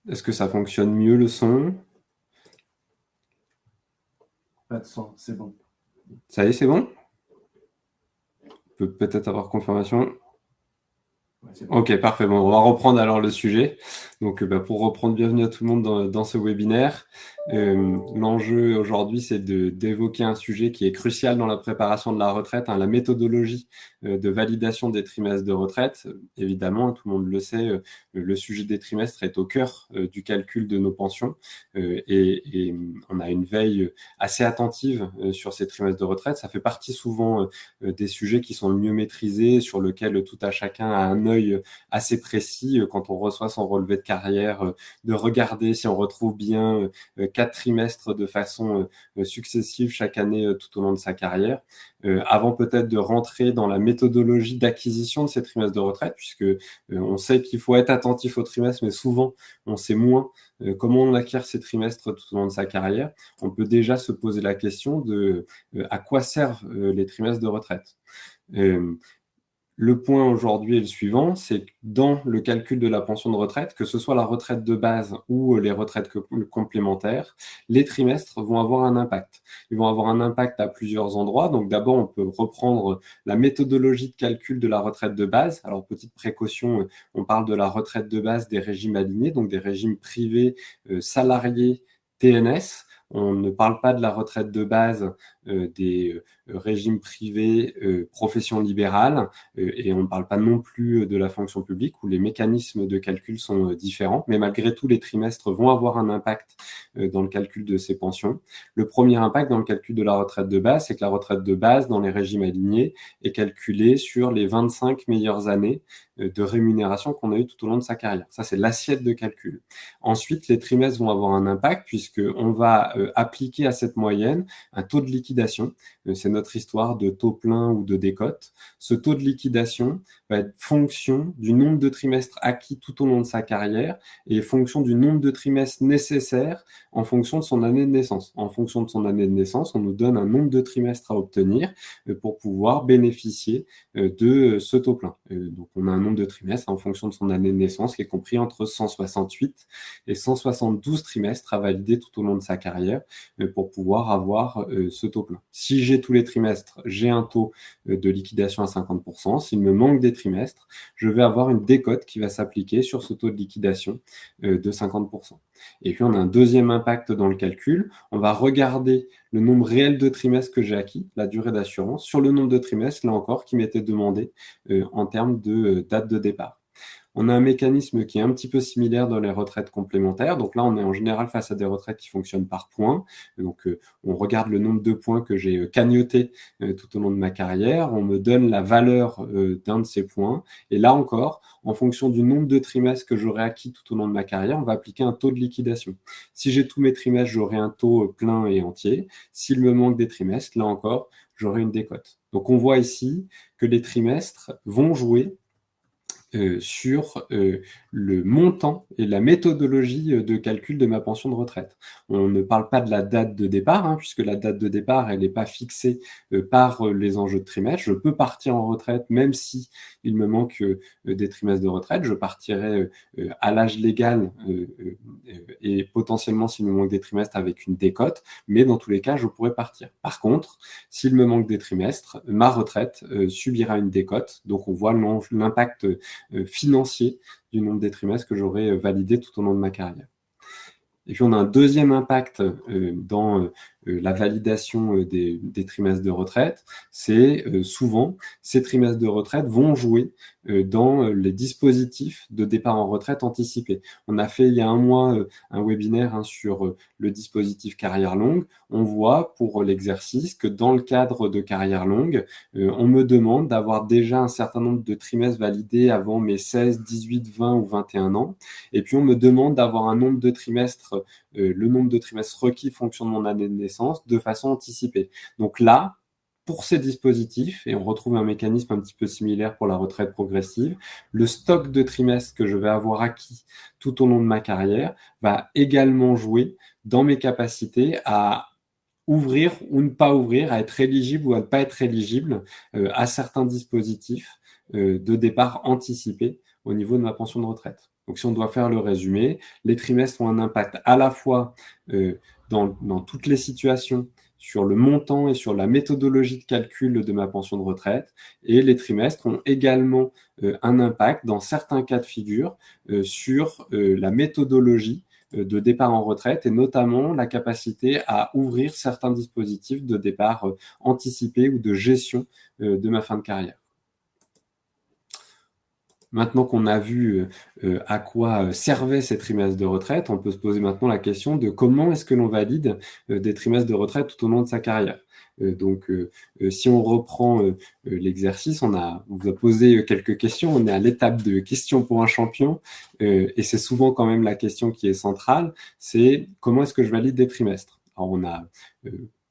Est-ce que ça fonctionne mieux le son? Pas de son, c'est bon. Ça y est, c'est bon? On peut peut-être avoir confirmation. Ouais, c'est bon. Ok, parfait. Bon, on va reprendre alors le sujet. Donc, pour reprendre, bienvenue à tout le monde dans ce webinaire. L'enjeu aujourd'hui, c'est d'évoquer un sujet qui est crucial dans la préparation de la retraite, hein, la méthodologie de validation des trimestres de retraite. Évidemment, tout le monde le sait, le sujet des trimestres est au cœur du calcul de nos pensions et on a une veille assez attentive sur ces trimestres de retraite. Ça fait partie souvent des sujets qui sont le mieux maîtrisés, sur lesquels tout à chacun a un œil assez précis quand on reçoit son relevé de carrière, de regarder si on retrouve bien 4 trimestres de façon successive chaque année tout au long de sa carrière. Avant peut-être de rentrer dans la méthodologie d'acquisition de ces trimestres de retraite, puisque on sait qu'il faut être attentif aux trimestres, mais souvent on sait moins comment on acquiert ces trimestres tout au long de sa carrière. On peut déjà se poser la question de à quoi servent les trimestres de retraite. Le point aujourd'hui est le suivant, c'est que dans le calcul de la pension de retraite, que ce soit la retraite de base ou les retraites complémentaires, les trimestres vont avoir un impact. Ils vont avoir un impact à plusieurs endroits. Donc d'abord, on peut reprendre la méthodologie de calcul de la retraite de base. Alors petite précaution, on parle de la retraite de base des régimes alignés, donc des régimes privés, salariés, TNS. On ne parle pas de la retraite de base des régimes privés, profession libérale, et on ne parle pas non plus de la fonction publique où les mécanismes de calcul sont différents, mais malgré tout, les trimestres vont avoir un impact dans le calcul de ces pensions. Le premier impact dans le calcul de la retraite de base, c'est que la retraite de base dans les régimes alignés est calculée sur les 25 meilleures années de rémunération qu'on a eu tout au long de sa carrière. Ça, c'est l'assiette de calcul. Ensuite, les trimestres vont avoir un impact puisqu'on va appliquer à cette moyenne un taux de liquidation. C'est notre histoire de taux plein ou de décote. Ce taux de liquidation va être fonction du nombre de trimestres acquis tout au long de sa carrière et fonction du nombre de trimestres nécessaires en fonction de son année de naissance. En fonction de son année de naissance, on nous donne un nombre de trimestres à obtenir pour pouvoir bénéficier de ce taux plein. Donc, on a un nombre de trimestres en fonction de son année de naissance qui est compris entre 168 et 172 trimestres à valider tout au long de sa carrière pour pouvoir avoir ce taux plein. Si j'ai tous les trimestres, j'ai un taux de liquidation à 50%. S'il me manque des trimestres, je vais avoir une décote qui va s'appliquer sur ce taux de liquidation de 50%. Et puis, on a un deuxième impact dans le calcul. On va regarder le nombre réel de trimestres que j'ai acquis, la durée d'assurance, sur le nombre de trimestres, là encore, qui m'était demandé en termes de date de départ. On a un mécanisme qui est un petit peu similaire dans les retraites complémentaires. Donc là, on est en général face à des retraites qui fonctionnent par points. Donc, on regarde le nombre de points que j'ai cagnotés tout au long de ma carrière. On me donne la valeur d'un de ces points. Et là encore, en fonction du nombre de trimestres que j'aurai acquis tout au long de ma carrière, on va appliquer un taux de liquidation. Si j'ai tous mes trimestres, j'aurai un taux plein et entier. S'il me manque des trimestres, là encore, j'aurai une décote. Donc, on voit ici que les trimestres vont jouer sur le montant et la méthodologie de calcul de ma pension de retraite. On ne parle pas de la date de départ, hein, puisque la date de départ, elle n'est pas fixée par les enjeux de trimestre. Je peux partir en retraite même si il me manque des trimestres de retraite. Je partirai à l'âge légal et potentiellement s'il me manque des trimestres avec une décote, mais dans tous les cas, je pourrais partir. Par contre, s'il me manque des trimestres, ma retraite subira une décote. Donc, on voit l'impact financier du nombre des trimestres que j'aurai validé tout au long de ma carrière. Et puis, on a un deuxième impact dans la validation des trimestres de retraite, c'est souvent ces trimestres de retraite vont jouer dans les dispositifs de départ en retraite anticipé. On a fait il y a un mois un webinaire sur le dispositif carrière longue. On voit pour l'exercice que dans le cadre de carrière longue, on me demande d'avoir déjà un certain nombre de trimestres validés avant mes 16, 18, 20 ou 21 ans. Et puis on me demande d'avoir un nombre de trimestres, le nombre de trimestres requis fonction de mon année de naissance de façon anticipée. Donc là, pour ces dispositifs, et on retrouve un mécanisme un petit peu similaire pour la retraite progressive, le stock de trimestres que je vais avoir acquis tout au long de ma carrière va également jouer dans mes capacités à ouvrir ou ne pas ouvrir, à être éligible ou à ne pas être éligible à certains dispositifs de départ anticipé au niveau de ma pension de retraite. Donc, si on doit faire le résumé, les trimestres ont un impact à la fois dans toutes les situations, sur le montant et sur la méthodologie de calcul de ma pension de retraite. Et les trimestres ont également un impact, dans certains cas de figure, sur la méthodologie de départ en retraite et notamment la capacité à ouvrir certains dispositifs de départ anticipé ou de gestion de ma fin de carrière. Maintenant qu'on a vu à quoi servaient ces trimestres de retraite, on peut se poser maintenant la question de comment est-ce que l'on valide des trimestres de retraite tout au long de sa carrière. Donc, si on reprend l'exercice, on vous a posé quelques questions, on est à l'étape de questions pour un champion, et c'est souvent quand même la question qui est centrale, c'est comment est-ce que je valide des trimestres? Alors, on a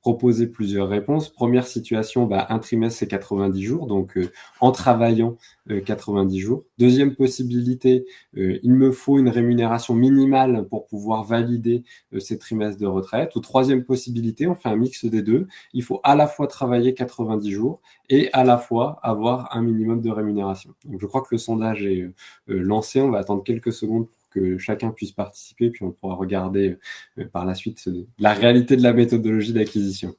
proposer plusieurs réponses. Première situation, un trimestre, c'est 90 jours, donc en travaillant 90 jours. Deuxième possibilité, il me faut une rémunération minimale pour pouvoir valider ces trimestres de retraite. Ou troisième possibilité, on fait un mix des deux. Il faut à la fois travailler 90 jours et à la fois avoir un minimum de rémunération. Donc, je crois que le sondage est lancé. On va attendre quelques secondes que chacun puisse participer, puis on pourra regarder par la suite la réalité de la méthodologie d'acquisition.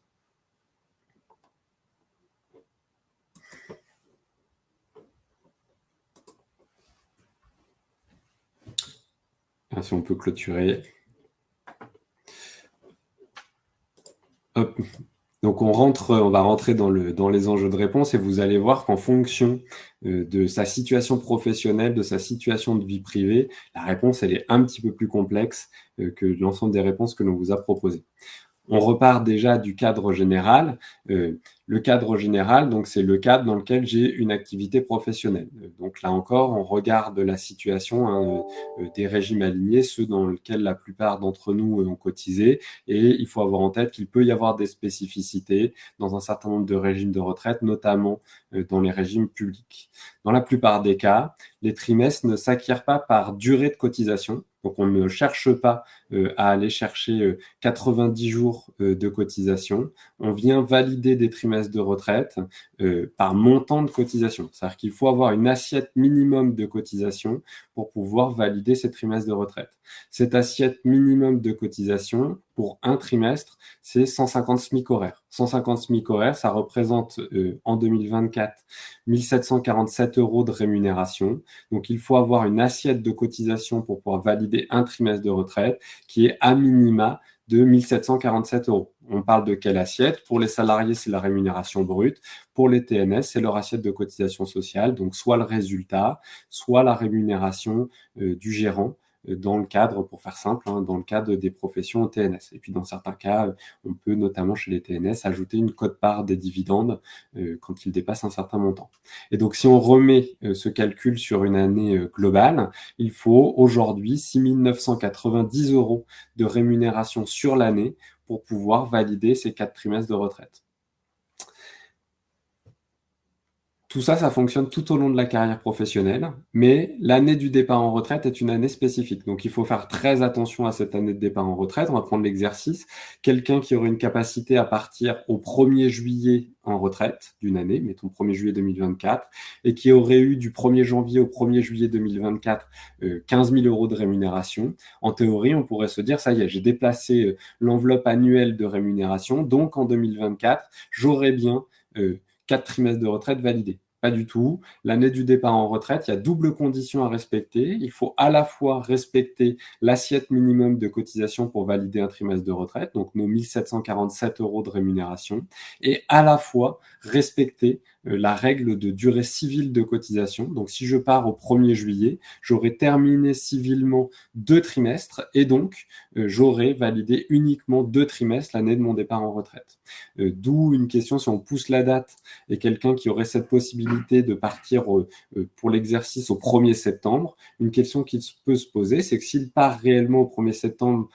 Si on peut clôturer. Hop. Donc, on va rentrer dans les enjeux de réponse et vous allez voir qu'en fonction de sa situation professionnelle, de sa situation de vie privée, la réponse, elle est un petit peu plus complexe que l'ensemble des réponses que l'on vous a proposées. On repart déjà du cadre général. Le cadre général, donc c'est le cadre dans lequel j'ai une activité professionnelle. Donc là encore, on regarde la situation des régimes alignés, ceux dans lesquels la plupart d'entre nous ont cotisé. Et il faut avoir en tête qu'il peut y avoir des spécificités dans un certain nombre de régimes de retraite, notamment dans les régimes publics. Dans la plupart des cas, les trimestres ne s'acquièrent pas par durée de cotisation. Donc, on ne cherche pas à aller chercher 90 jours de cotisation. On vient valider des trimestres de retraite par montant de cotisation. C'est-à-dire qu'il faut avoir une assiette minimum de cotisation pour pouvoir valider ces trimestres de retraite. Cette assiette minimum de cotisation pour un trimestre, c'est 150 SMIC horaires. 150 SMIC horaires, ça représente en 2024 1747 € de rémunération. Donc, il faut avoir une assiette de cotisation pour pouvoir valider un trimestre de retraite qui est à minima de 1747 €. On parle de quelle assiette? Pour les salariés, c'est la rémunération brute. Pour les TNS, c'est leur assiette de cotisation sociale. Donc, soit le résultat, soit la rémunération du gérant dans le cadre, pour faire simple, dans le cadre des professions en TNS. Et puis, dans certains cas, on peut, notamment chez les TNS, ajouter une quote-part des dividendes quand ils dépassent un certain montant. Et donc, si on remet ce calcul sur une année globale, il faut aujourd'hui 6 990 € de rémunération sur l'année pour pouvoir valider ces 4 trimestres de retraite. Tout ça, ça fonctionne tout au long de la carrière professionnelle, mais l'année du départ en retraite est une année spécifique. Donc, il faut faire très attention à cette année de départ en retraite. On va prendre l'exercice. Quelqu'un qui aurait une capacité à partir au 1er juillet en retraite d'une année, mettons 1er juillet 2024, et qui aurait eu du 1er janvier au 1er juillet 2024 15 000 € de rémunération. En théorie, on pourrait se dire, ça y est, j'ai déplacé l'enveloppe annuelle de rémunération, donc en 2024, j'aurais bien 4 trimestres de retraite validés. Pas du tout. L'année du départ en retraite, il y a double condition à respecter. Il faut à la fois respecter l'assiette minimum de cotisation pour valider un trimestre de retraite, donc nos 1747 € de rémunération, et à la fois respecter la règle de durée civile de cotisation. Donc, si je pars au 1er juillet, j'aurai terminé civilement 2 trimestres et donc j'aurai validé uniquement 2 trimestres l'année de mon départ en retraite. D'où une question, si on pousse la date et quelqu'un qui aurait cette possibilité de partir pour l'exercice au 1er septembre, une question qui peut se poser, c'est que s'il part réellement au 1er septembre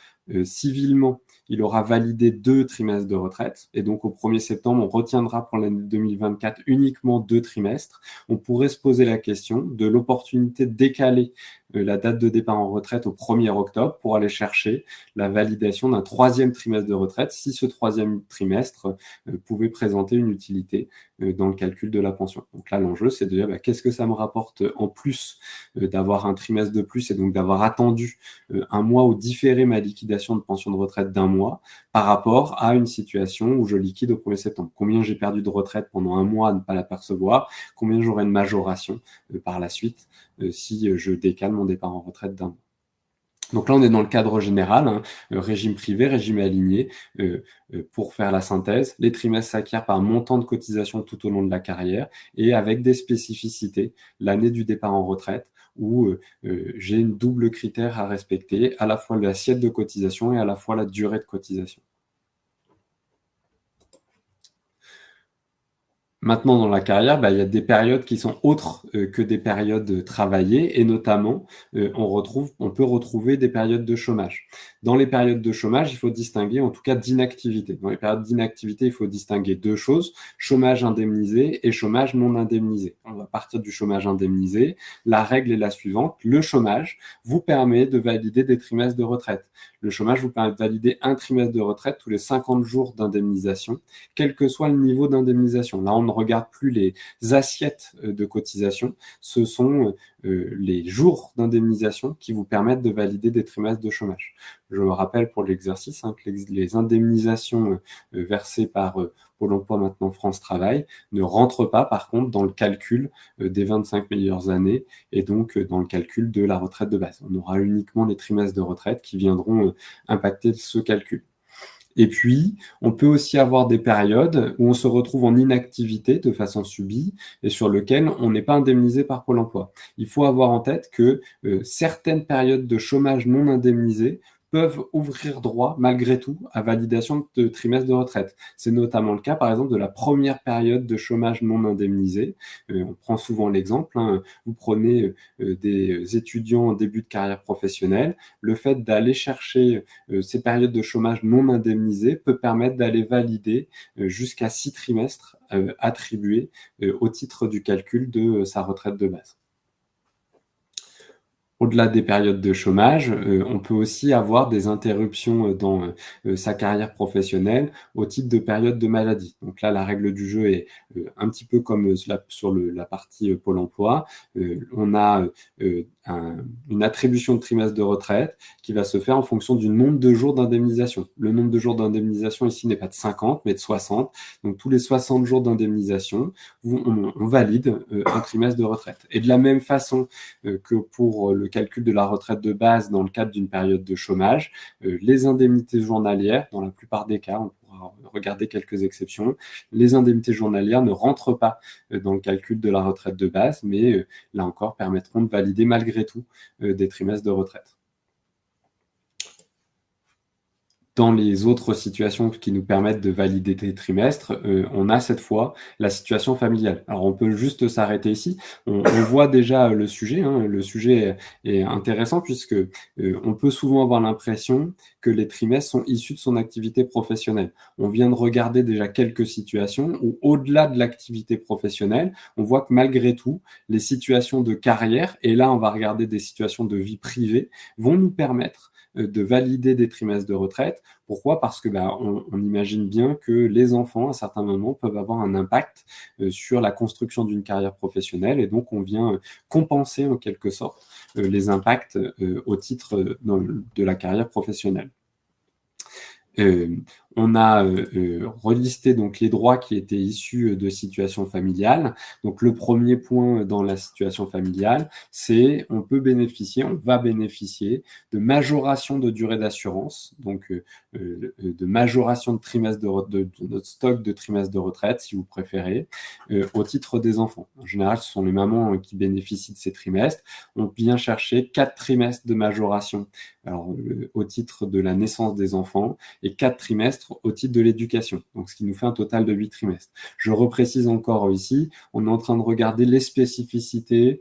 civilement, il aura validé 2 trimestres de retraite. Et donc, au 1er septembre, on retiendra pour l'année 2024 uniquement 2 trimestres. On pourrait se poser la question de l'opportunité de décaler la date de départ en retraite au 1er octobre pour aller chercher la validation d'un 3e trimestre de retraite si ce 3e trimestre pouvait présenter une utilité dans le calcul de la pension. Donc là, l'enjeu, c'est de dire qu'est-ce que ça me rapporte en plus d'avoir un trimestre de plus et donc d'avoir attendu un mois ou différé ma liquidation de pension de retraite d'un mois par rapport à une situation où je liquide au 1er septembre. Combien j'ai perdu de retraite pendant un mois à ne pas l'apercevoir, combien j'aurai une majoration par la suite si je décale mon départ en retraite d'un mois. Donc là, on est dans le cadre général, régime privé, régime aligné. Pour faire la synthèse, les trimestres s'acquièrent par montant de cotisation tout au long de la carrière et avec des spécificités. L'année du départ en retraite, où j'ai une double critère à respecter, à la fois l'assiette de cotisation et à la fois la durée de cotisation. Maintenant, dans la carrière, il y a des périodes qui sont autres que des périodes travaillées et notamment, on peut retrouver des périodes de chômage. Dans les périodes de chômage, il faut distinguer, en tout cas d'inactivité. Dans les périodes d'inactivité, il faut distinguer deux choses, chômage indemnisé et chômage non indemnisé. On va partir du chômage indemnisé. La règle est la suivante, le chômage vous permet de valider des trimestres de retraite. Le chômage vous permet de valider un trimestre de retraite tous les 50 jours d'indemnisation, quel que soit le niveau d'indemnisation. Là, on ne regarde plus les assiettes de cotisation, ce sont les jours d'indemnisation qui vous permettent de valider des trimestres de chômage. Je me rappelle pour l'exercice que les indemnisations versées par Pôle emploi, maintenant France Travail, ne rentrent pas par contre dans le calcul des 25 meilleures années et donc dans le calcul de la retraite de base. On aura uniquement les trimestres de retraite qui viendront impacter ce calcul. Et puis, on peut aussi avoir des périodes où on se retrouve en inactivité de façon subie et sur lesquelles on n'est pas indemnisé par Pôle emploi. Il faut avoir en tête que certaines périodes de chômage non indemnisées peuvent ouvrir droit, malgré tout, à validation de trimestre de retraite. C'est notamment le cas, par exemple, de la première période de chômage non indemnisé. On prend souvent l'exemple, vous prenez des étudiants en début de carrière professionnelle, le fait d'aller chercher ces périodes de chômage non indemnisées peut permettre d'aller valider jusqu'à 6 trimestres attribués au titre du calcul de sa retraite de base. Au-delà des périodes de chômage, on peut aussi avoir des interruptions dans sa carrière professionnelle au titre de période de maladie. Donc là, la règle du jeu est un petit peu comme sur la partie Pôle emploi. On a une attribution de trimestre de retraite qui va se faire en fonction du nombre de jours d'indemnisation. Le nombre de jours d'indemnisation ici n'est pas de 50, mais de 60. Donc tous les 60 jours d'indemnisation, on valide un trimestre de retraite. Et de la même façon que pour le calcul de la retraite de base dans le cadre d'une période de chômage, les indemnités journalières, dans la plupart des cas, on pourra regarder quelques exceptions, les indemnités journalières ne rentrent pas dans le calcul de la retraite de base, mais là encore permettront de valider malgré tout des trimestres de retraite. Dans les autres situations qui nous permettent de valider des trimestres, on a cette fois la situation familiale. Alors, on peut juste s'arrêter ici. On voit déjà le sujet. Le sujet est intéressant puisque on peut souvent avoir l'impression que les trimestres sont issus de son activité professionnelle. On vient de regarder déjà quelques situations où, au-delà de l'activité professionnelle, on voit que malgré tout, les situations de carrière, et là, on va regarder des situations de vie privée, vont nous permettre de valider des trimestres de retraite. Pourquoi ? Parce que on imagine bien que les enfants, à certains moments, peuvent avoir un impact sur la construction d'une carrière professionnelle et donc on vient compenser en quelque sorte les impacts au titre de la carrière professionnelle. On a relisté donc les droits qui étaient issus de situations familiales. Donc le premier point dans la situation familiale, c'est on va bénéficier de majoration de durée d'assurance, donc de majoration de trimestre de notre stock de trimestres de retraite, si vous préférez, au titre des enfants. En général, ce sont les mamans qui bénéficient de ces trimestres. On vient chercher 4 trimestres de majoration, alors au titre de la naissance des enfants, et 4 trimestres trimestres au titre de l'éducation, donc ce qui nous fait un total de 8 trimestres. Je reprécise encore ici, on est en train de regarder les spécificités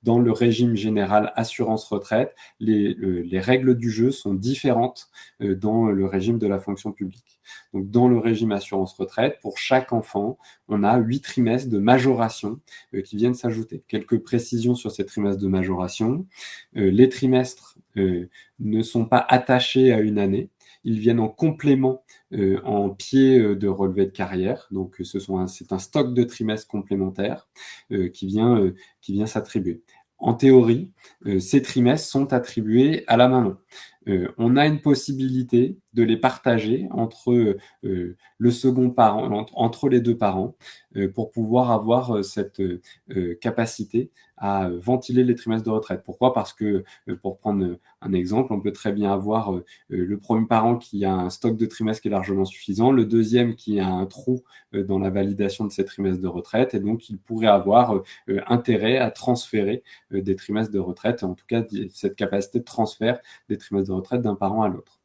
dans le régime général assurance-retraite. Les règles du jeu sont différentes dans le régime de la fonction publique. Donc, dans le régime assurance-retraite, pour chaque enfant, on a 8 trimestres de majoration qui viennent s'ajouter. Quelques précisions sur ces trimestres de majoration. Les trimestres ne sont pas attachés à une année. Ils viennent en complément en pied de relevé de carrière. Donc, c'est un stock de trimestres complémentaires qui vient s'attribuer. En théorie, ces trimestres sont attribués à la maman. On a une possibilité de les partager entre le second parent, entre les deux parents, pour pouvoir avoir cette capacité à ventiler les trimestres de retraite. Pourquoi ? Parce que, pour prendre un exemple, on peut très bien avoir le premier parent qui a un stock de trimestres qui est largement suffisant, le deuxième qui a un trou dans la validation de ces trimestres de retraite, et donc il pourrait avoir intérêt à transférer des trimestres de retraite, en tout cas cette capacité de transfert des trimestres de retraite d'un parent à l'autre.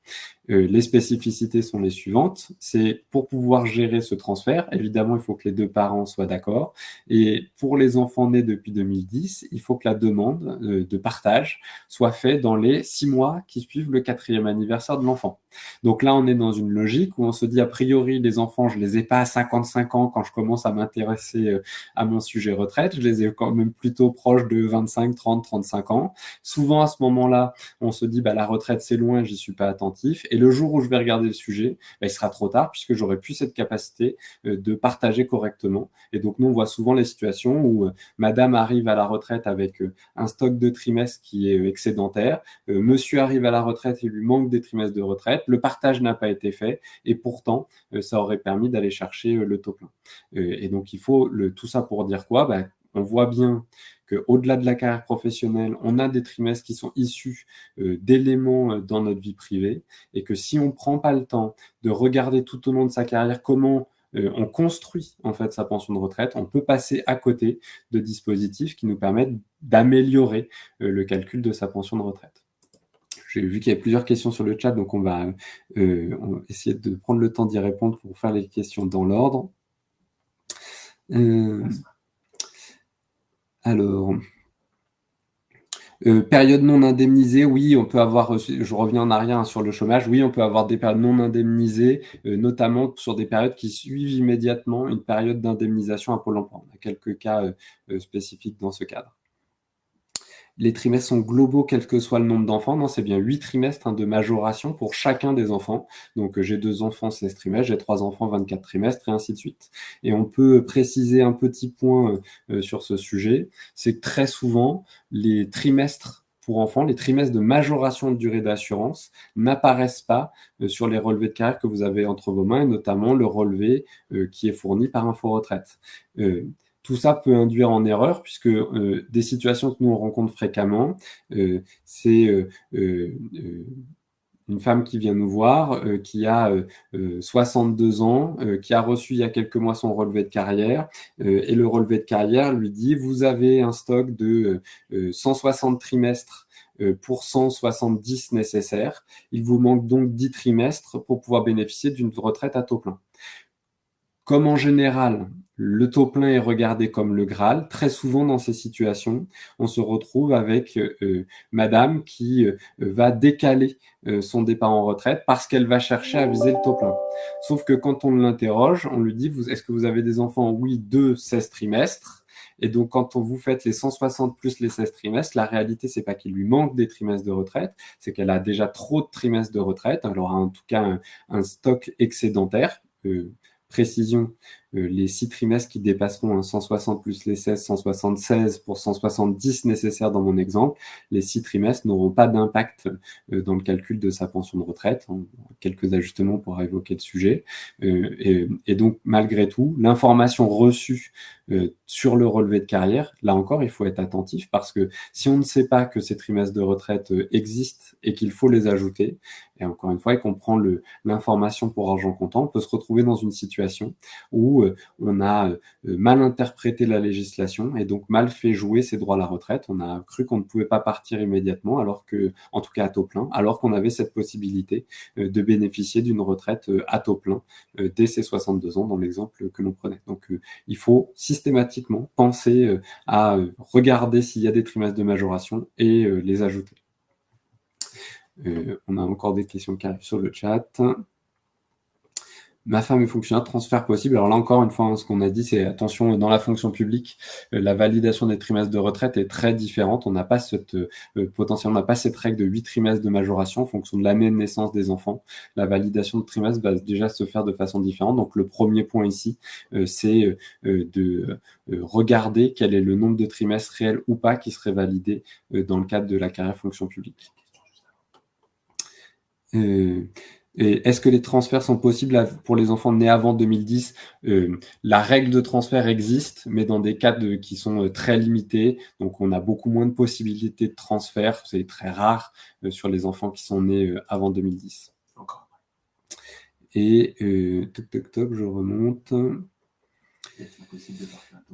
Les spécificités sont les suivantes. C'est pour pouvoir gérer ce transfert, évidemment, il faut que les deux parents soient d'accord. Et pour les enfants nés depuis 2010, il faut que la demande de partage soit faite dans les 6 mois qui suivent le 4e anniversaire de l'enfant. Donc là, on est dans une logique où on se dit, a priori, les enfants, je les ai pas à 55 ans quand je commence à m'intéresser à mon sujet retraite. Je les ai quand même plutôt proches de 25, 30, 35 ans. Souvent, à ce moment-là, on se dit, la retraite, c'est loin, j'y suis pas attentif. Et le jour où je vais regarder le sujet, il sera trop tard puisque j'aurai plus cette capacité de partager correctement. Et donc, nous, on voit souvent les situations où madame arrive à la retraite avec un stock de trimestres qui est excédentaire. Monsieur arrive à la retraite et lui manque des trimestres de retraite. Le partage n'a pas été fait et pourtant, ça aurait permis d'aller chercher le taux plein. Et donc, il faut tout ça pour dire quoi ? On voit bien qu'au-delà de la carrière professionnelle, on a des trimestres qui sont issus d'éléments dans notre vie privée et que si on ne prend pas le temps de regarder tout au long de sa carrière comment on construit en fait sa pension de retraite, on peut passer à côté de dispositifs qui nous permettent d'améliorer le calcul de sa pension de retraite. J'ai vu qu'il y a plusieurs questions sur le chat, donc on va essayer de prendre le temps d'y répondre pour faire les questions dans l'ordre. Alors, période non indemnisée, oui, on peut avoir, je reviens en arrière sur le chômage, oui, on peut avoir des périodes non indemnisées, notamment sur des périodes qui suivent immédiatement une période d'indemnisation à Pôle emploi. On a quelques cas spécifiques dans ce cadre. Les trimestres sont globaux, quel que soit le nombre d'enfants. Non, c'est bien 8 trimestres de majoration pour chacun des enfants. Donc, j'ai 2 enfants, 16 trimestres, j'ai 3 enfants, 24 trimestres, et ainsi de suite. Et on peut préciser un petit point sur ce sujet, c'est que très souvent, les trimestres pour enfants, les trimestres de majoration de durée d'assurance n'apparaissent pas sur les relevés de carrière que vous avez entre vos mains, et notamment le relevé qui est fourni par Info Retraite. Tout ça peut induire en erreur puisque des situations que nous on rencontre fréquemment, c'est une femme qui vient nous voir, qui a 62 ans, qui a reçu il y a quelques mois son relevé de carrière, et le relevé de carrière lui dit « Vous avez un stock de 160 trimestres pour 170 nécessaires. Il vous manque donc 10 trimestres pour pouvoir bénéficier d'une retraite à taux plein. » Comme en général, le taux plein est regardé comme le Graal, très souvent dans ces situations, on se retrouve avec madame qui va décaler son départ en retraite parce qu'elle va chercher à viser le taux plein. Sauf que quand on l'interroge, on lui dit « Est-ce que vous avez des enfants ?» Oui, 2, 16 trimestres. Et donc, quand vous faites les 160 plus les 16 trimestres, la réalité, c'est pas qu'il lui manque des trimestres de retraite, c'est qu'elle a déjà trop de trimestres de retraite. Elle aura en tout cas un stock excédentaire. Précision, les 6 trimestres qui dépasseront 160 plus les 16, 176 pour 170 nécessaires dans mon exemple, les 6 trimestres n'auront pas d'impact dans le calcul de sa pension de retraite. Quelques ajustements pour évoquer le sujet. Et donc, malgré tout, l'information reçue sur le relevé de carrière, là encore, il faut être attentif parce que si on ne sait pas que ces trimestres de retraite existent et qu'il faut les ajouter, et encore une fois, et qu'on prend l'information pour argent comptant, on peut se retrouver dans une situation où où on a mal interprété la législation et donc mal fait jouer ses droits à la retraite. On a cru qu'on ne pouvait pas partir immédiatement, alors que, en tout cas à taux plein, alors qu'on avait cette possibilité de bénéficier d'une retraite à taux plein dès ses 62 ans dans l'exemple que l'on prenait. Donc il faut systématiquement penser à regarder s'il y a des trimestres de majoration et les ajouter. On a encore des questions qui arrivent sur le chat. Ma femme est fonctionnaire, transfert possible. Alors là encore une fois, hein, ce qu'on a dit, c'est attention, dans la fonction publique, la validation des trimestres de retraite est très différente. On n'a pas cette potentiellement, on n'a pas cette règle de 8 trimestres de majoration en fonction de l'année de naissance des enfants. La validation de trimestres va déjà se faire de façon différente. Donc le premier point ici, c'est de regarder quel est le nombre de trimestres réels ou pas qui serait validé dans le cadre de la carrière fonction publique. Et est-ce que les transferts sont possibles pour les enfants nés avant 2010 ? La règle de transfert existe, mais dans des cas qui sont très limités. Donc, on a beaucoup moins de possibilités de transfert. C'est très rare sur les enfants qui sont nés avant 2010. Encore. Et je remonte.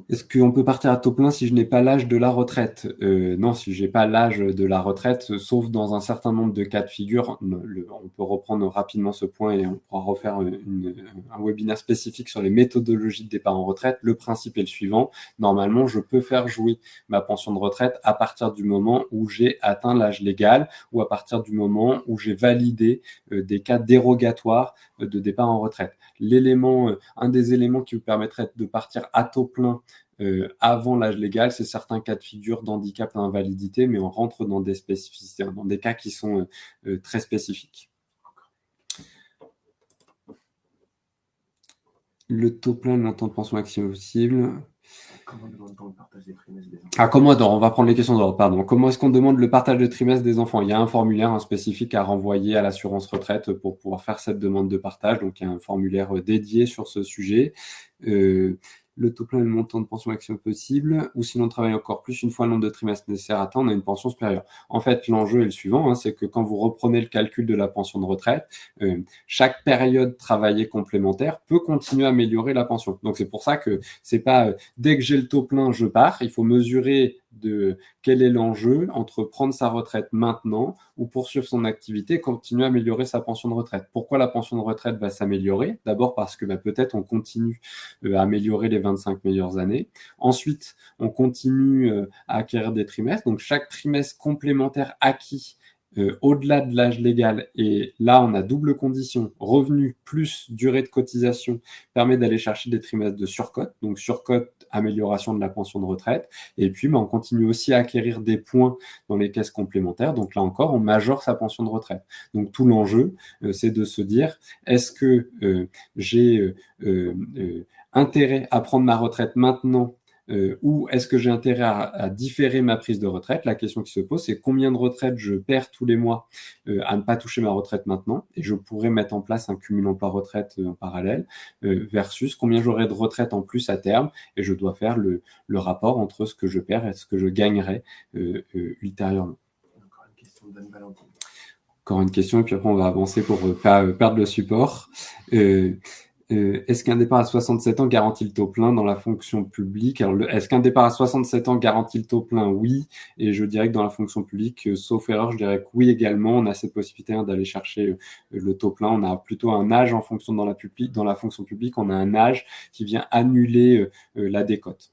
Est-ce qu'on peut partir à taux plein si je n'ai pas l'âge de la retraite ? Non, si je n'ai pas l'âge de la retraite, sauf dans un certain nombre de cas de figure. On peut reprendre rapidement ce point et on pourra refaire un webinaire spécifique sur les méthodologies de départ en retraite. Le principe est le suivant. Normalement, je peux faire jouer ma pension de retraite à partir du moment où j'ai atteint l'âge légal ou à partir du moment où j'ai validé des cas dérogatoires de départ en retraite. Un des éléments qui vous permettrait de partir à taux plein avant l'âge légal, c'est certains cas de figure d'handicap et d'invalidité, mais on rentre dans des spécificités, dans des cas qui sont très spécifiques. Le taux plein, le montant de pension maximum possible. Comment demande-t-on le partage des trimestres des enfants ? On va prendre les questions d'ordre, pardon. Comment est-ce qu'on demande le partage de trimestres des enfants ? Il y a un formulaire spécifique à renvoyer à l'assurance retraite pour pouvoir faire cette demande de partage. Donc, il y a un formulaire dédié sur ce sujet. Le taux plein et le montant de pension maximum possible, ou sinon on travaille encore plus, une fois le nombre de trimestres nécessaires atteint, on a une pension supérieure. En fait, l'enjeu est le suivant, c'est que quand vous reprenez le calcul de la pension de retraite, chaque période travaillée complémentaire peut continuer à améliorer la pension. Donc c'est pour ça que c'est pas dès que j'ai le taux plein, je pars. Il faut mesurer quel est l'enjeu entre prendre sa retraite maintenant ou poursuivre son activité et continuer à améliorer sa pension de retraite. Pourquoi la pension de retraite va s'améliorer ? D'abord parce que peut-être on continue à améliorer les 25 meilleures années. Ensuite, on continue à acquérir des trimestres. Donc, chaque trimestre complémentaire acquis au-delà de l'âge légal, et là on a double condition, revenu plus durée de cotisation, permet d'aller chercher des trimestres de surcote, donc surcote, amélioration de la pension de retraite, et puis on continue aussi à acquérir des points dans les caisses complémentaires, donc là encore on majore sa pension de retraite. Donc tout l'enjeu, c'est de se dire, est-ce que j'ai intérêt à prendre ma retraite maintenant ou est-ce que j'ai intérêt à différer ma prise de retraite ? La question qui se pose, c'est combien de retraites je perds tous les mois à ne pas toucher ma retraite maintenant, et je pourrais mettre en place un cumul emploi-retraite en parallèle, versus combien j'aurai de retraite en plus à terme, et je dois faire le rapport entre ce que je perds et ce que je gagnerai ultérieurement. Encore une question de Dani Valentine. Encore une question, et puis après on va avancer pour ne pas perdre le support. Est-ce qu'un départ à 67 ans garantit le taux plein dans la fonction publique ? Alors, est-ce qu'un départ à 67 ans garantit le taux plein ? Oui. Et je dirais que dans la fonction publique, sauf erreur, je dirais que oui également. On a cette possibilité d'aller chercher le taux plein. On a plutôt un âge en fonction dans la fonction publique, on a un âge qui vient annuler la décote.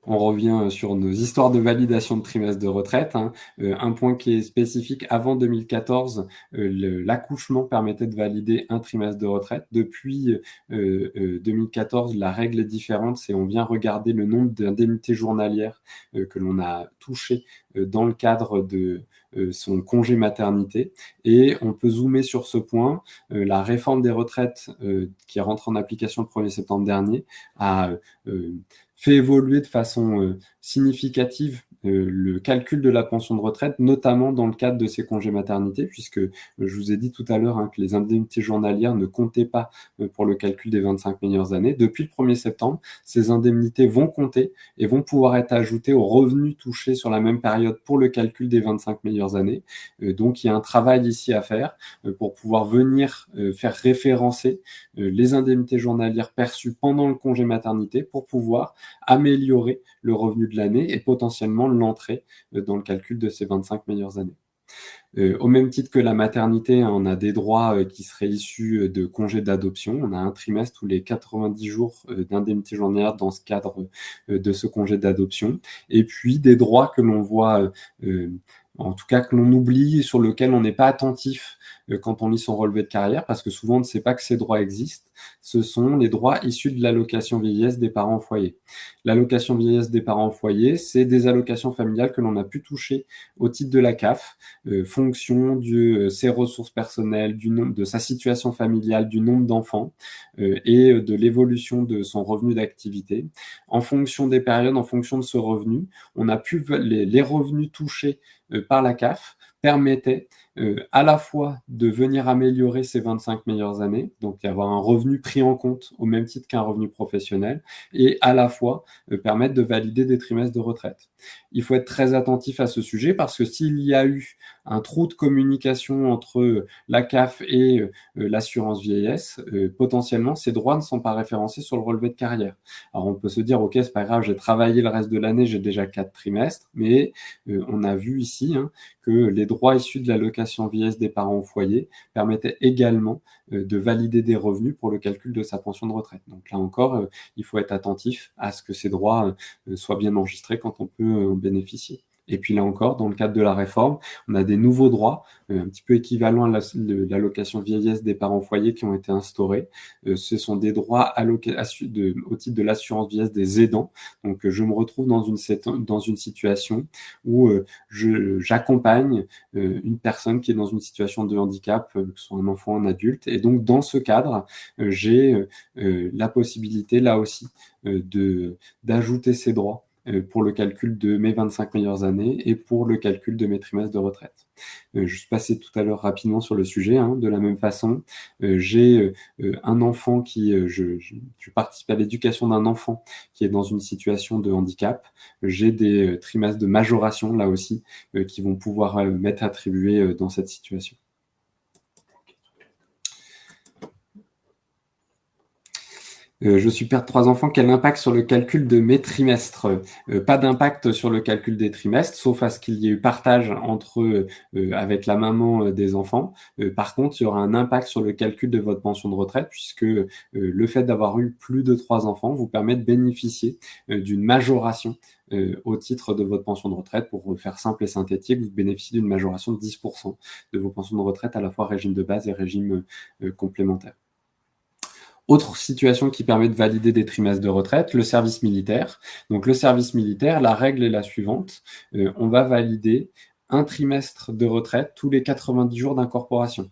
On revient sur nos histoires de validation de trimestre de retraite. Un point qui est spécifique, avant 2014, l'accouchement permettait de valider un trimestre de retraite. Depuis 2014, la règle est différente, c'est on vient regarder le nombre d'indemnités journalières que l'on a touchées dans le cadre de son congé maternité, et on peut zoomer sur ce point. La réforme des retraites qui rentre en application le 1er septembre dernier a fait évoluer de façon significative le calcul de la pension de retraite, notamment dans le cadre de ces congés maternité, puisque je vous ai dit tout à l'heure que les indemnités journalières ne comptaient pas pour le calcul des 25 meilleures années. Depuis le 1er septembre, ces indemnités vont compter et vont pouvoir être ajoutées aux revenus touchés sur la même période pour le calcul des 25 meilleures années. Donc, il y a un travail ici à faire pour pouvoir venir faire référencer les indemnités journalières perçues pendant le congé maternité pour pouvoir améliorer le revenu de l'année et potentiellement l'entrée dans le calcul de ces 25 meilleures années. Au même titre que la maternité, on a des droits qui seraient issus de congés d'adoption. On a un trimestre tous les 90 jours d'indemnité journalière dans ce cadre de ce congé d'adoption. Et puis des droits que l'on voit, en tout cas que l'on oublie, sur lesquels on n'est pas attentif quand on lit son relevé de carrière, parce que souvent on ne sait pas que ces droits existent. Ce sont les droits issus de l'allocation vieillesse des parents au foyer. L'allocation vieillesse des parents au foyer, c'est des allocations familiales que l'on a pu toucher au titre de la CAF, fonction de ses ressources personnelles, du nombre, de sa situation familiale, du nombre d'enfants et de l'évolution de son revenu d'activité. En fonction des périodes, en fonction de ce revenu, on a pu les revenus touchés par la CAF permettaient à la fois de venir améliorer ces 25 meilleures années, donc d'avoir un revenu pris en compte au même titre qu'un revenu professionnel, et à la fois permettre de valider des trimestres de retraite. Il faut être très attentif à ce sujet parce que s'il y a eu un trou de communication entre la CAF et l'assurance vieillesse, potentiellement ces droits ne sont pas référencés sur le relevé de carrière. Alors on peut se dire, ok, c'est pas grave, j'ai travaillé le reste de l'année, j'ai déjà 4 trimestres, mais on a vu ici que les droits issus de l'allocation vieillesse des parents au foyer permettaient également de valider des revenus pour le calcul de sa pension de retraite. Donc là encore, il faut être attentif à ce que ces droits soient bien enregistrés quand on peut en bénéficier. Et puis là encore, dans le cadre de la réforme, on a des nouveaux droits, un petit peu équivalents à l'allocation vieillesse des parents au foyer qui ont été instaurés. Ce sont des droits au titre de l'assurance vieillesse des aidants. Donc je me retrouve dans une situation où j'accompagne une personne qui est dans une situation de handicap, que ce soit un enfant ou un adulte. Et donc dans ce cadre, j'ai la possibilité là aussi d'ajouter ces droits pour le calcul de mes 25 meilleures années et pour le calcul de mes trimestres de retraite. Je suis passé tout à l'heure rapidement sur le sujet. De la même façon, j'ai un enfant je participe à l'éducation d'un enfant qui est dans une situation de handicap. J'ai des trimestres de majoration, là aussi, qui vont pouvoir m'être attribués dans cette situation. Je suis père de 3 enfants, quel impact sur le calcul de mes trimestres? Pas d'impact sur le calcul des trimestres, sauf à ce qu'il y ait eu partage avec la maman des enfants. Par contre, il y aura un impact sur le calcul de votre pension de retraite, puisque le fait d'avoir eu plus de 3 enfants vous permet de bénéficier d'une majoration au titre de votre pension de retraite. Pour faire simple et synthétique, vous bénéficiez d'une majoration de 10% de vos pensions de retraite, à la fois régime de base et régime complémentaire. Autre situation qui permet de valider des trimestres de retraite, le service militaire. Donc le service militaire, la règle est la suivante. On va valider un trimestre de retraite tous les 90 jours d'incorporation.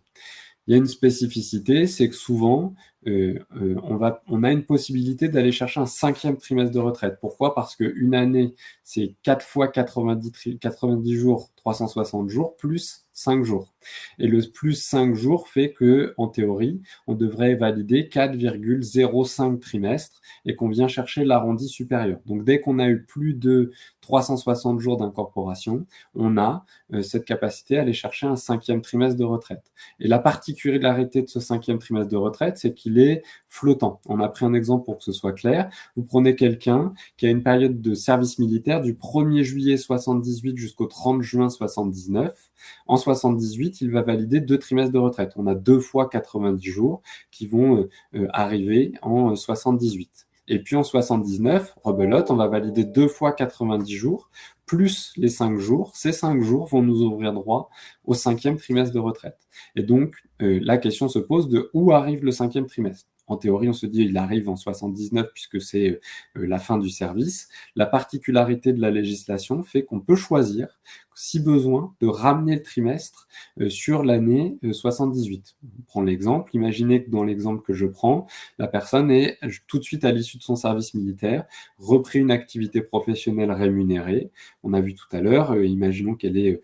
Il y a une spécificité, c'est que souvent, on a une possibilité d'aller chercher un 5e trimestre de retraite. Pourquoi? Parce qu'une année, c'est 4 fois 90 jours, 360 jours, plus 5 jours. Et le plus 5 jours fait que, en théorie, on devrait valider 4,05 trimestres et qu'on vient chercher l'arrondi supérieur. Donc, dès qu'on a eu plus de 360 jours d'incorporation, on a cette capacité à aller chercher un 5e trimestre de retraite. Et la particularité de ce 5e trimestre de retraite, c'est qu'il est flottant. On a pris un exemple pour que ce soit clair. Vous prenez quelqu'un qui a une période de service militaire du 1er juillet 78 jusqu'au 30 juin 79. En 78, il va valider 2 trimestres de retraite. On a 2 fois 90 jours qui vont arriver en 78. Et puis en 79, rebelote, on va valider 2 fois 90 jours, plus les 5 jours. Ces 5 jours vont nous ouvrir droit au 5e trimestre de retraite. Et donc, la question se pose de où arrive le 5e trimestre. En théorie, on se dit il arrive en 79 puisque c'est la fin du service. La particularité de la législation fait qu'on peut choisir si besoin, de ramener le trimestre sur l'année 78. On prend l'exemple. Imaginez que dans l'exemple que je prends, la personne est tout de suite à l'issue de son service militaire, repris une activité professionnelle rémunérée. On a vu tout à l'heure, imaginons qu'elle ait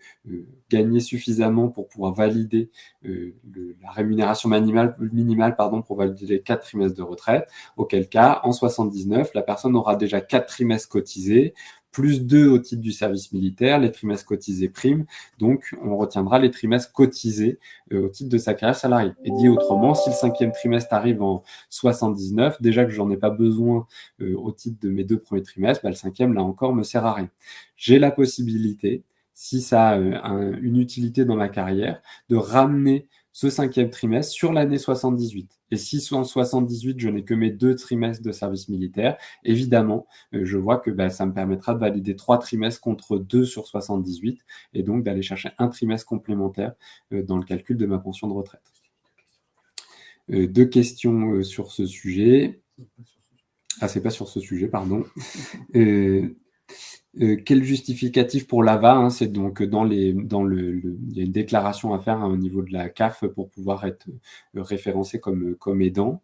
gagné suffisamment pour pouvoir valider la rémunération minimale pour valider les 4 trimestres de retraite, auquel cas, en 79, la personne aura déjà 4 trimestres cotisés, plus 2 au titre du service militaire, les trimestres cotisés prime. Donc, on retiendra les trimestres cotisés au titre de sa carrière salariée. Et dit autrement, si le 5e trimestre arrive en 79, déjà que j'en ai pas besoin au titre de mes 2 premiers trimestres, le 5e, là encore, me sert à rien. J'ai la possibilité, si ça a une utilité dans ma carrière, de ramener ce 5e trimestre sur l'année 78. Et si en 78, je n'ai que mes 2 trimestres de service militaire, évidemment, je vois que ça me permettra de valider 3 trimestres contre 2 sur 78, et donc d'aller chercher un trimestre complémentaire dans le calcul de ma pension de retraite. 2 questions sur ce sujet. Ah, c'est pas sur ce sujet, pardon. Quel justificatif pour l'AVA, c'est donc il y a une déclaration à faire au niveau de la CAF pour pouvoir être référencé comme aidant.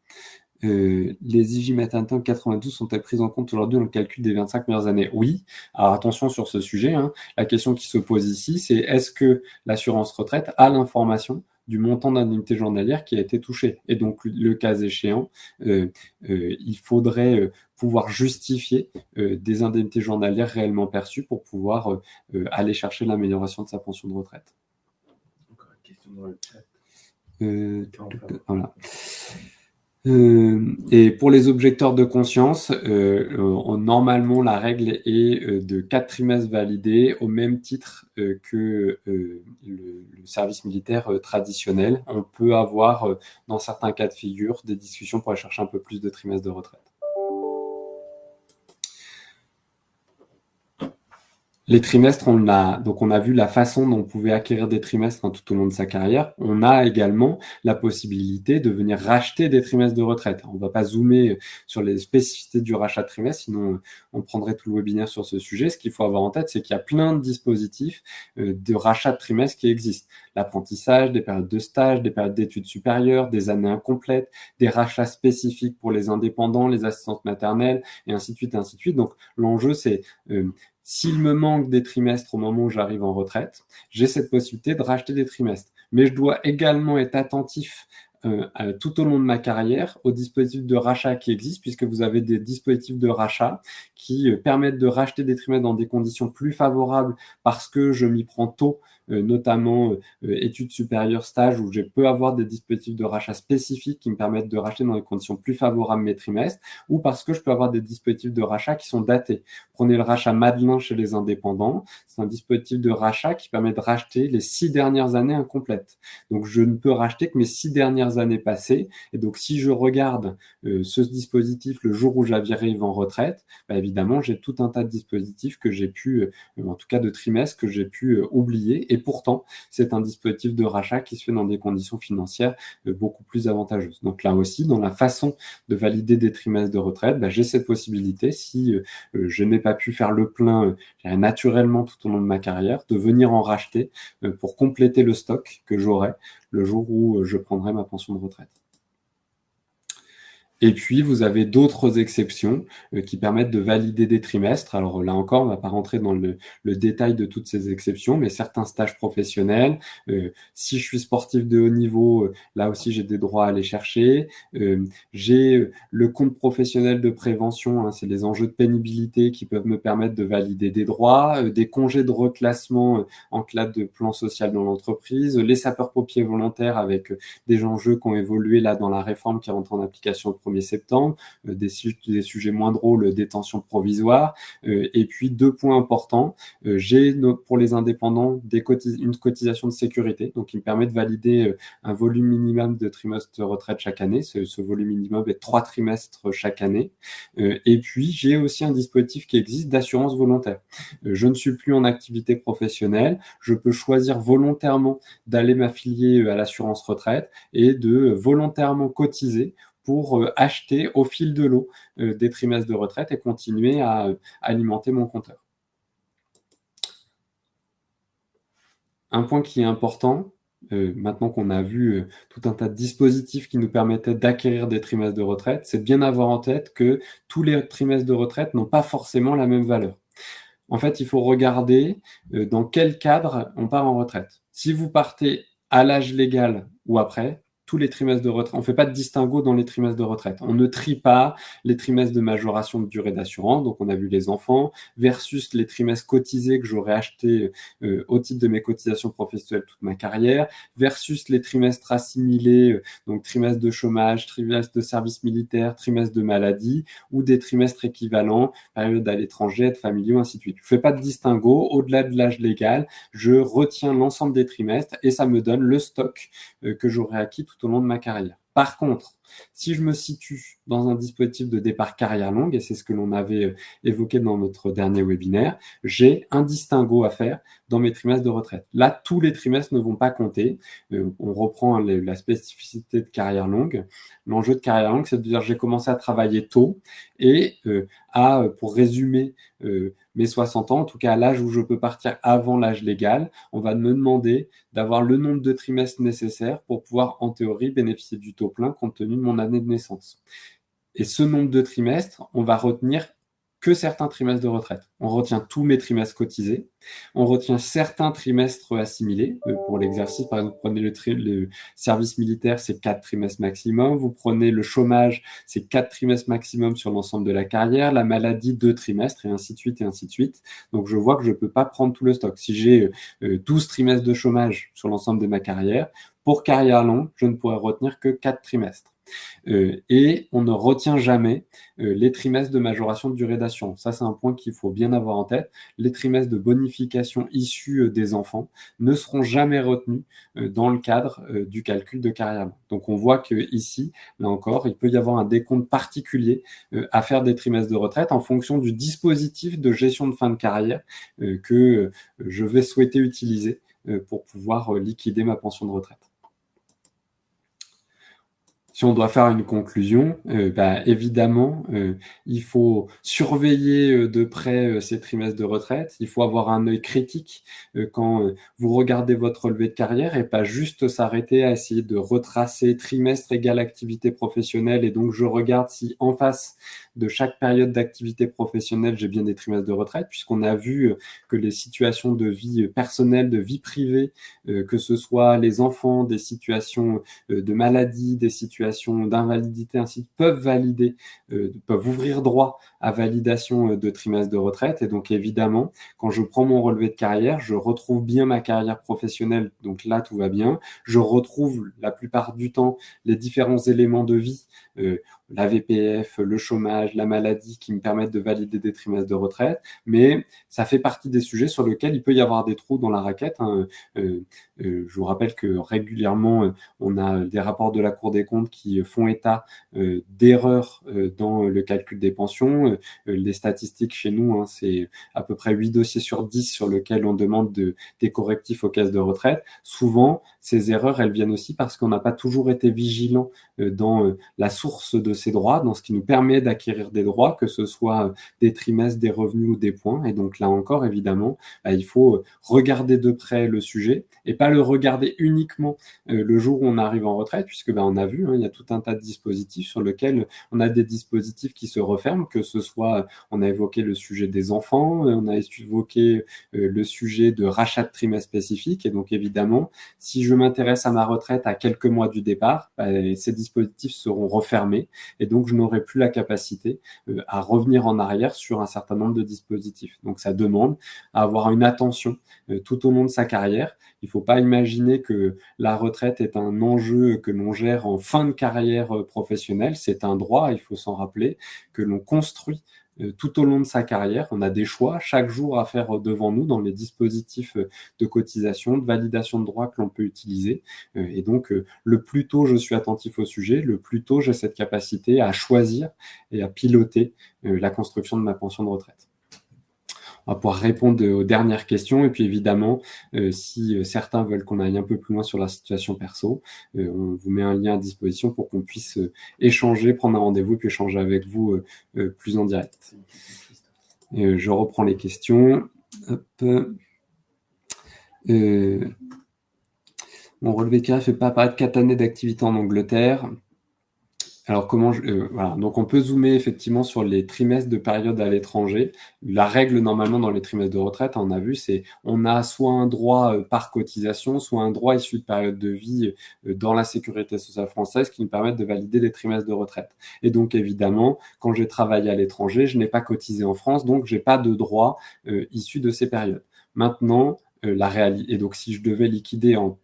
Les IJ maternité 92 sont-elles prises en compte aujourd'hui dans le calcul des 25 meilleures années? Oui. Alors attention sur ce sujet, la question qui se pose ici, c'est est-ce que l'assurance retraite a l'information du montant d'indemnité journalière qui a été touché? Et donc, le cas échéant, il faudrait pouvoir justifier des indemnités journalières réellement perçues pour pouvoir aller chercher l'amélioration de sa pension de retraite. Encore une question dans le chat. Voilà. Et pour les objecteurs de conscience, normalement, la règle est de 4 trimestres validés au même titre que le service militaire traditionnel. On peut avoir, dans certains cas de figure, des discussions pour aller chercher un peu plus de trimestres de retraite. Les trimestres, on a vu la façon dont on pouvait acquérir des trimestres tout au long de sa carrière. On a également la possibilité de venir racheter des trimestres de retraite. On ne va pas zoomer sur les spécificités du rachat de trimestres, sinon on prendrait tout le webinaire sur ce sujet. Ce qu'il faut avoir en tête, c'est qu'il y a plein de dispositifs de rachat de trimestres qui existent. L'apprentissage, des périodes de stage, des périodes d'études supérieures, des années incomplètes, des rachats spécifiques pour les indépendants, les assistantes maternelles, et ainsi de suite, et ainsi de suite. Donc, l'enjeu, c'est s'il me manque des trimestres au moment où j'arrive en retraite, j'ai cette possibilité de racheter des trimestres. Mais je dois également être attentif tout au long de ma carrière aux dispositifs de rachat qui existent, puisque vous avez des dispositifs de rachat qui permettent de racheter des trimestres dans des conditions plus favorables parce que je m'y prends tôt, notamment études supérieures, stages, où je peux avoir des dispositifs de rachat spécifiques qui me permettent de racheter dans des conditions plus favorables mes trimestres, ou parce que je peux avoir des dispositifs de rachat qui sont datés. Prenez le rachat Madelin chez les indépendants, c'est un dispositif de rachat qui permet de racheter les 6 dernières années incomplètes. Donc, je ne peux racheter que mes 6 dernières années passées, et donc si je regarde ce dispositif le jour où j'arrive en retraite, évidemment, j'ai tout un tas de dispositifs que j'ai pu, en tout cas de trimestres, que j'ai pu oublier. Et pourtant, c'est un dispositif de rachat qui se fait dans des conditions financières beaucoup plus avantageuses. Donc là aussi, dans la façon de valider des trimestres de retraite, j'ai cette possibilité, si je n'ai pas pu faire le plein naturellement tout au long de ma carrière, de venir en racheter pour compléter le stock que j'aurai le jour où je prendrai ma pension de retraite. Et puis, vous avez d'autres exceptions qui permettent de valider des trimestres. Alors là encore, on ne va pas rentrer dans le détail de toutes ces exceptions, mais certains stages professionnels, si je suis sportif de haut niveau, là aussi, j'ai des droits à aller chercher. J'ai le compte professionnel de prévention, c'est les enjeux de pénibilité qui peuvent me permettre de valider des droits, des congés de reclassement en cas de plan social dans l'entreprise, les sapeurs-pompiers volontaires avec des enjeux qui ont évolué là dans la réforme qui rentre en application le 1er septembre, des sujets moins drôles, détention provisoire, et puis 2 points importants, j'ai pour les indépendants une cotisation de sécurité, donc qui me permet de valider un volume minimum de trimestres de retraite chaque année, ce volume minimum est 3 trimestres chaque année, et puis j'ai aussi un dispositif qui existe d'assurance volontaire. Je ne suis plus en activité professionnelle, je peux choisir volontairement d'aller m'affilier à l'assurance retraite et de volontairement cotiser pour acheter au fil de l'eau des trimestres de retraite et continuer à alimenter mon compteur. un point qui est important, maintenant qu'on a vu tout un tas de dispositifs qui nous permettaient d'acquérir des trimestres de retraite, c'est de bien avoir en tête que tous les trimestres de retraite n'ont pas forcément la même valeur. En fait, il faut regarder dans quel cadre on part en retraite. Si vous partez à l'âge légal ou après, tous les trimestres de retraite, on ne fait pas de distinguo dans les trimestres de retraite. On ne trie pas les trimestres de majoration de durée d'assurance, donc on a vu les enfants, versus les trimestres cotisés que j'aurais achetés au titre de mes cotisations professionnelles toute ma carrière, versus les trimestres assimilés, donc trimestre de chômage, trimestre de service militaire, trimestre de maladie, ou des trimestres équivalents, période à l'étranger, aide familiaux, ainsi de suite. Je ne fais pas de distinguo. Au-delà de l'âge légal, je retiens l'ensemble des trimestres et ça me donne le stock que j'aurais acquis tout au long de ma carrière. Par contre, si je me situe dans un dispositif de départ carrière longue, et c'est ce que l'on avait évoqué dans notre dernier webinaire, j'ai un distinguo à faire dans mes trimestres de retraite. Là, tous les trimestres ne vont pas compter. On reprend la spécificité de carrière longue. L'enjeu de carrière longue, c'est de dire j'ai commencé à travailler tôt et pour résumer mes 60 ans, en tout cas à l'âge où je peux partir avant l'âge légal, on va me demander d'avoir le nombre de trimestres nécessaires pour pouvoir, en théorie, bénéficier du taux plein compte tenu de mon année de naissance. Et ce nombre de trimestres, on va retenir que certains trimestres de retraite. On retient tous mes trimestres cotisés, on retient certains trimestres assimilés. Pour l'exercice, par exemple, vous prenez le service militaire, c'est 4 trimestres maximum. Vous prenez le chômage, c'est 4 trimestres maximum sur l'ensemble de la carrière. La maladie, 2 trimestres, et ainsi de suite, et ainsi de suite. Donc, je vois que je ne peux pas prendre tout le stock. Si j'ai 12 trimestres de chômage sur l'ensemble de ma carrière, pour carrière longue, je ne pourrais retenir que 4 trimestres. Et on ne retient jamais les trimestres de majoration de durée d'assurance. Ça, c'est un point qu'il faut bien avoir en tête. Les trimestres de bonification issus des enfants ne seront jamais retenus dans le cadre du calcul de carrière longue. Donc, on voit que ici, là encore, il peut y avoir un décompte particulier à faire des trimestres de retraite en fonction du dispositif de gestion de fin de carrière que je vais souhaiter utiliser pour pouvoir liquider ma pension de retraite. Si on doit faire une conclusion, évidemment, il faut surveiller de près ces trimestres de retraite. Il faut avoir un œil critique quand vous regardez votre relevé de carrière et pas juste s'arrêter à essayer de retracer trimestre égal activité professionnelle. Et donc, je regarde si en face de chaque période d'activité professionnelle, j'ai bien des trimestres de retraite, puisqu'on a vu que les situations de vie personnelle, de vie privée, que ce soit les enfants, des situations de maladie, des situations d'invalidité, ainsi peuvent ouvrir droit à validation de trimestres de retraite. Et donc, évidemment, quand je prends mon relevé de carrière, je retrouve bien ma carrière professionnelle. Donc là, tout va bien. Je retrouve la plupart du temps les différents éléments de vie, la VPF, le chômage, la maladie qui me permettent de valider des trimestres de retraite. Mais ça fait partie des sujets sur lesquels il peut y avoir des trous dans la raquette. Je vous rappelle que régulièrement, on a des rapports de la Cour des comptes qui font état d'erreurs dans le calcul des pensions. Les statistiques chez nous, c'est à peu près 8 dossiers sur 10 sur lesquels on demande des correctifs aux caisses de retraite. Souvent, ces erreurs, elles viennent aussi parce qu'on n'a pas toujours été vigilant dans la source de ces droits, dans ce qui nous permet d'acquérir des droits, que ce soit des trimestres, des revenus ou des points. Et donc là encore, évidemment, il faut regarder de près le sujet et pas le regarder uniquement le jour où on arrive en retraite, puisque on a vu, il y a tout un tas de dispositifs sur lesquels on a des dispositifs qui se referment, que ce soit, on a évoqué le sujet des enfants, on a évoqué le sujet de rachat de trimestres spécifiques. Et donc évidemment, si je m'intéresse à ma retraite à quelques mois du départ, ces dispositifs seront refermés et donc je n'aurai plus la capacité à revenir en arrière sur un certain nombre de dispositifs. Donc ça demande à avoir une attention tout au long de sa carrière. Il ne faut pas imaginer que la retraite est un enjeu que l'on gère en fin de carrière professionnelle. C'est un droit, il faut s'en rappeler, que l'on construit tout au long de sa carrière. On a des choix chaque jour à faire devant nous dans les dispositifs de cotisation, de validation de droits que l'on peut utiliser. Et donc, le plus tôt je suis attentif au sujet, le plus tôt j'ai cette capacité à choisir et à piloter la construction de ma pension de retraite. On va pouvoir répondre aux dernières questions. Et puis évidemment, si certains veulent qu'on aille un peu plus loin sur la situation perso, on vous met un lien à disposition pour qu'on puisse échanger, prendre un rendez-vous, puis échanger avec vous plus en direct. Je reprends les questions. Hop. Mon relevé de carrière ne fait pas apparaître 4 années d'activité en Angleterre. Alors, voilà. Donc, on peut zoomer effectivement sur les trimestres de période à l'étranger. La règle, normalement, dans les trimestres de retraite, on a vu, c'est on a soit un droit par cotisation, soit un droit issu de période de vie dans la sécurité sociale française qui nous permettent de valider des trimestres de retraite. Et donc, évidemment, quand j'ai travaillé à l'étranger, je n'ai pas cotisé en France, donc j'ai pas de droit issu de ces périodes. Maintenant, la réalité, et donc si je devais liquider en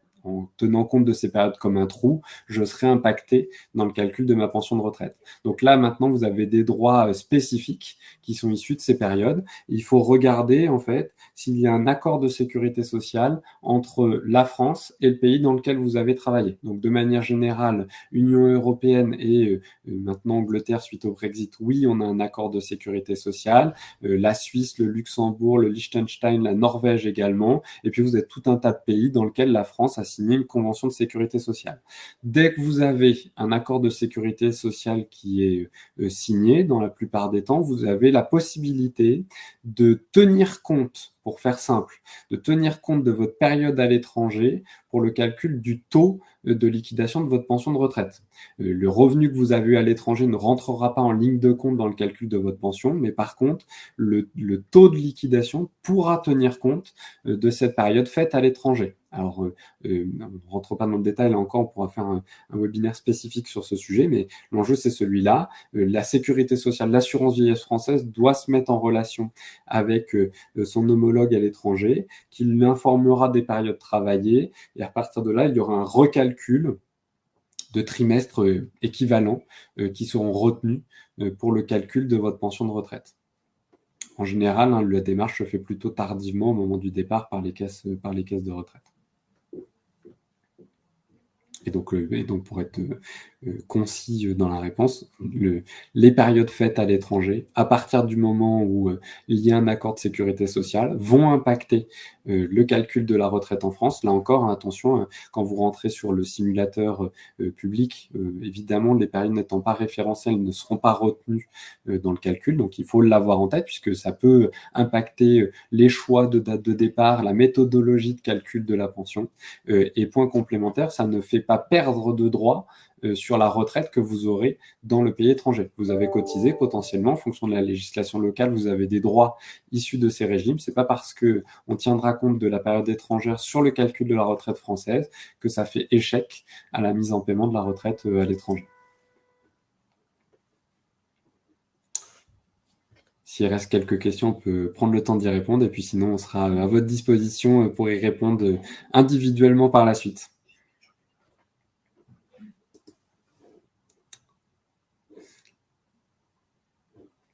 tenant compte de ces périodes comme un trou, je serais impacté dans le calcul de ma pension de retraite. Donc là, maintenant, vous avez des droits spécifiques qui sont issus de ces périodes. Il faut regarder, en fait, s'il y a un accord de sécurité sociale entre la France et le pays dans lequel vous avez travaillé. Donc, de manière générale, Union européenne et maintenant Angleterre suite au Brexit, oui, on a un accord de sécurité sociale. La Suisse, le Luxembourg, le Liechtenstein, la Norvège également. Et puis, vous êtes tout un tas de pays dans lesquels la France a signer une convention de sécurité sociale. Dès que vous avez un accord de sécurité sociale qui est signé, dans la plupart des temps, vous avez la possibilité de tenir compte, pour faire simple, de tenir compte de votre période à l'étranger pour le calcul du taux de liquidation de votre pension de retraite. Le revenu que vous avez eu à l'étranger ne rentrera pas en ligne de compte dans le calcul de votre pension, mais par contre, le taux de liquidation pourra tenir compte de cette période faite à l'étranger. Alors, on ne rentre pas dans le détail, là encore, on pourra faire un webinaire spécifique sur ce sujet, mais l'enjeu, c'est celui-là. La sécurité sociale, l'assurance vieillesse française doit se mettre en relation avec son homologue à l'étranger, qui l'informera des périodes travaillées, et à partir de là, il y aura un recalcul de trimestres équivalents qui seront retenus pour le calcul de votre pension de retraite. En général, la démarche se fait plutôt tardivement au moment du départ par les caisses de retraite. Et donc, pour être concis dans la réponse, les périodes faites à l'étranger, à partir du moment où il y a un accord de sécurité sociale, vont impacter le calcul de la retraite en France. Là encore, attention, quand vous rentrez sur le simulateur public, évidemment, les périodes n'étant pas référentielles ne seront pas retenues dans le calcul. Donc, il faut l'avoir en tête puisque ça peut impacter les choix de date de départ, la méthodologie de calcul de la pension. Et point complémentaire, ça ne fait pas perdre de droits sur la retraite que vous aurez dans le pays étranger. Vous avez cotisé potentiellement en fonction de la législation locale, vous avez des droits issus de ces régimes. C'est pas parce que on tiendra compte de la période étrangère sur le calcul de la retraite française que ça fait échec à la mise en paiement de la retraite à l'étranger. S'il reste quelques questions, on peut prendre le temps d'y répondre et puis sinon on sera à votre disposition pour y répondre individuellement par la suite.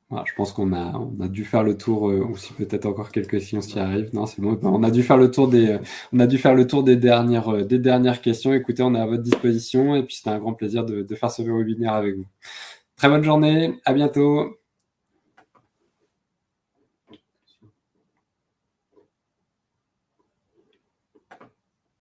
Voilà, je pense qu'on a dû faire le tour, ou si peut-être encore quelques questions s'y arrivent. Non, c'est bon. On a dû faire le tour des dernières questions. Écoutez, on est à votre disposition et puis c'était un grand plaisir de faire ce webinaire avec vous. Très bonne journée, à bientôt.